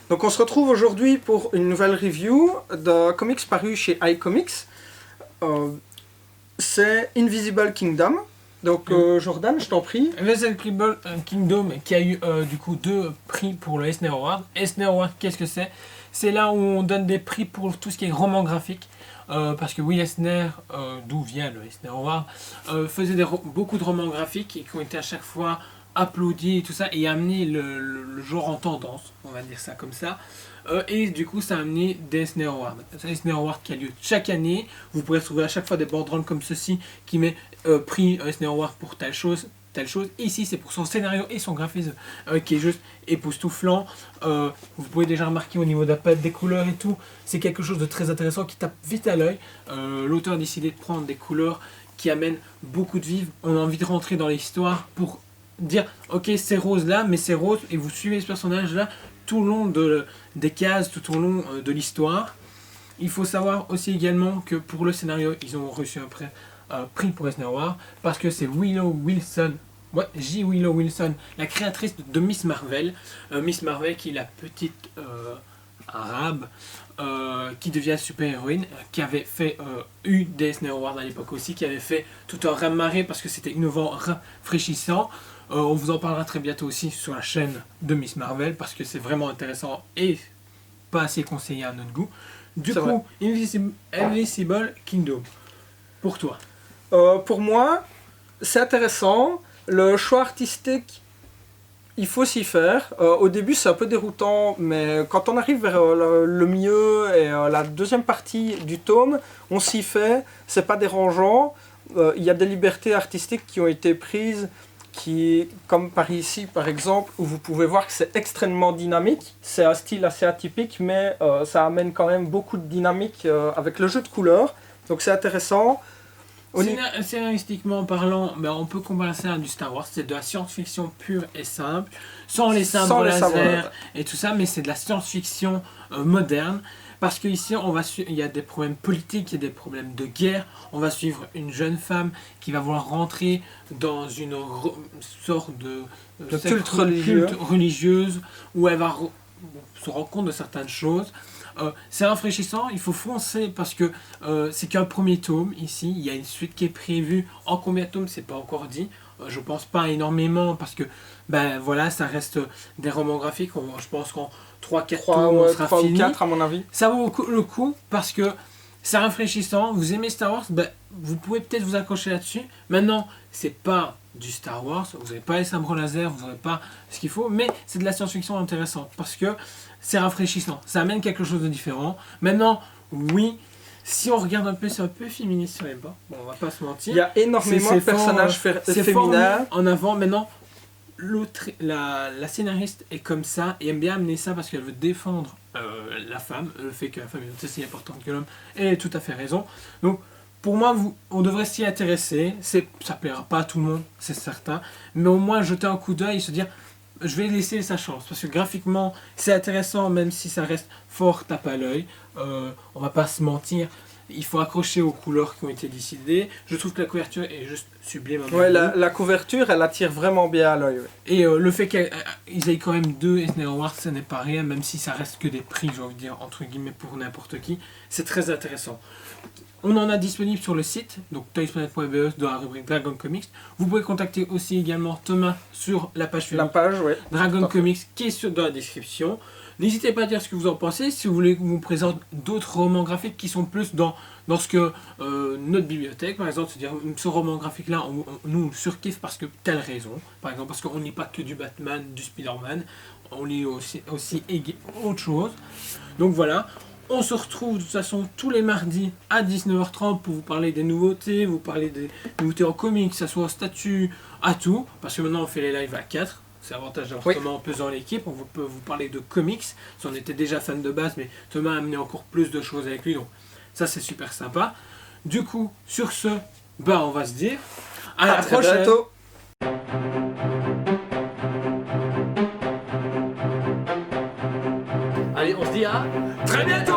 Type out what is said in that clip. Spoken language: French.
Donc on se retrouve aujourd'hui pour une nouvelle review de comics paru chez iComics. C'est Invisible Kingdom. Donc Jordan, je t'en prie. Invisible Kingdom qui a eu du coup 2 prix pour le Eisner Award. Eisner Award, qu'est-ce que c'est? C'est là où on donne des prix pour tout ce qui est roman graphique. Parce que oui, Eisner, d'où vient le Eisner Award, faisait beaucoup de romans graphiques et qui ont été à chaque fois applaudis et tout ça, et a amené le genre en tendance, on va dire ça comme ça. Et du coup, ça a amené des Eisner Awards. C'est Eisner Award qui a lieu chaque année. Vous pourrez trouver à chaque fois des banderoles comme ceci qui met prix Eisner Award pour telle chose. Ici, c'est pour son scénario et son graphisme qui est juste époustouflant. Vous pouvez déjà remarquer au niveau de la palette des couleurs et tout, c'est quelque chose de très intéressant qui tape vite à l'œil. L'auteur a décidé de prendre des couleurs qui amènent beaucoup de vivre. On a envie de rentrer dans l'histoire pour dire ok, c'est rose là, mais c'est rose, et vous suivez ce personnage là tout le long des cases, tout au long de l'histoire. Il faut savoir aussi également que pour le scénario, ils ont reçu un prix pour Eisner Award parce que c'est Willow Wilson. Ouais, J. Willow Wilson, la créatrice de Miss Marvel. Miss Marvel qui est la petite arabe qui devient super-héroïne, qui avait fait eu des Eisner Awards à l'époque aussi, qui avait fait tout un raz-de-marée parce que c'était innovant, rafraîchissant. On vous en parlera très bientôt aussi sur la chaîne de Miss Marvel parce que c'est vraiment intéressant et pas assez conseillé à notre goût. Du coup, Invisible Kingdom, pour toi? Pour moi, c'est intéressant. Le choix artistique, il faut s'y faire. Au début, c'est un peu déroutant, mais quand on arrive vers le milieu et la deuxième partie du tome, on s'y fait. C'est pas dérangeant. Il y a des libertés artistiques qui ont été prises, comme par ici par exemple, où vous pouvez voir que c'est extrêmement dynamique. C'est un style assez atypique, mais ça amène quand même beaucoup de dynamique avec le jeu de couleurs. Donc c'est intéressant. Scénaristiquement parlant, on peut comparer ça à du Star Wars. C'est de la science-fiction pure et simple, sans les sabres laser et tout ça, mais c'est de la science-fiction moderne. Parce qu'ici, il y a des problèmes politiques, il y a des problèmes de guerre. On va suivre une jeune femme qui va vouloir rentrer dans une sorte de culte religieuse où elle va se rendre compte de certaines choses. C'est rafraîchissant, il faut foncer parce que c'est qu'un premier tome ici. Il y a une suite qui est prévue. En combien de tomes, c'est pas encore dit. Je pense pas énormément parce que voilà, ça reste des romans graphiques. Je pense qu'en 3-4 tomes, on sera fini. 3 ou 4 à mon avis. Ça vaut le coup parce que c'est rafraîchissant. Vous aimez Star Wars, vous pouvez peut-être vous accrocher là-dessus. Maintenant, c'est pas du Star Wars, vous n'avez pas les sabres laser, vous n'avez pas ce qu'il faut, mais c'est de la science-fiction intéressante parce que c'est rafraîchissant, ça amène quelque chose de différent. Maintenant, oui, si on regarde un peu, c'est un peu féministe sur les bords, bon, on va pas se mentir. Il y a énormément de personnages féminins. En avant, maintenant, la scénariste est comme ça et aime bien amener ça parce qu'elle veut défendre la femme, le fait que la femme est aussi importante que l'homme, et elle a tout à fait raison. Donc, pour moi, on devrait s'y intéresser. Ça plaira pas à tout le monde, c'est certain. Mais au moins jeter un coup d'œil et se dire, je vais laisser sa chance. Parce que graphiquement, c'est intéressant, même si ça reste fort tape à l'œil. On va pas se mentir. Il faut accrocher aux couleurs qui ont été décidées. Je trouve que la couverture est juste sublime. Ouais, la couverture, elle attire vraiment bien à l'œil. Ouais. Et le fait qu'ils aient quand même 2 Eisner Awards, ça n'est pas rien, même si ça reste que des prix, j'ai envie de dire, entre guillemets, pour n'importe qui. C'est très intéressant. On en a disponible sur le site, donc toysplanet.be dans la rubrique Dragon Comics. Vous pouvez contacter aussi également Thomas sur la page Facebook ouais. Dragon Comics qui est dans la description. N'hésitez pas à dire ce que vous en pensez. Si vous voulez qu'on vous présente d'autres romans graphiques qui sont plus dans ce que notre bibliothèque, par exemple, c'est-à-dire ce roman graphique-là, nous on surkiffe parce que telle raison. Par exemple, parce qu'on ne lit pas que du Batman, du Spider-Man, on lit aussi autre chose. Donc voilà. On se retrouve de toute façon tous les mardis à 19h30 pour vous parler des nouveautés, vous parler des nouveautés en comics, que ce soit en statut, à tout. Parce que maintenant on fait les lives à 4. C'est l'avantage d'avoir Thomas en pesant l'équipe. On peut vous parler de comics. Si on était déjà fan de base, mais Thomas a amené encore plus de choses avec lui. Donc ça c'est super sympa. Du coup, sur ce, on va se dire à la prochaine. Bientôt. Allez, on se dit à très bientôt.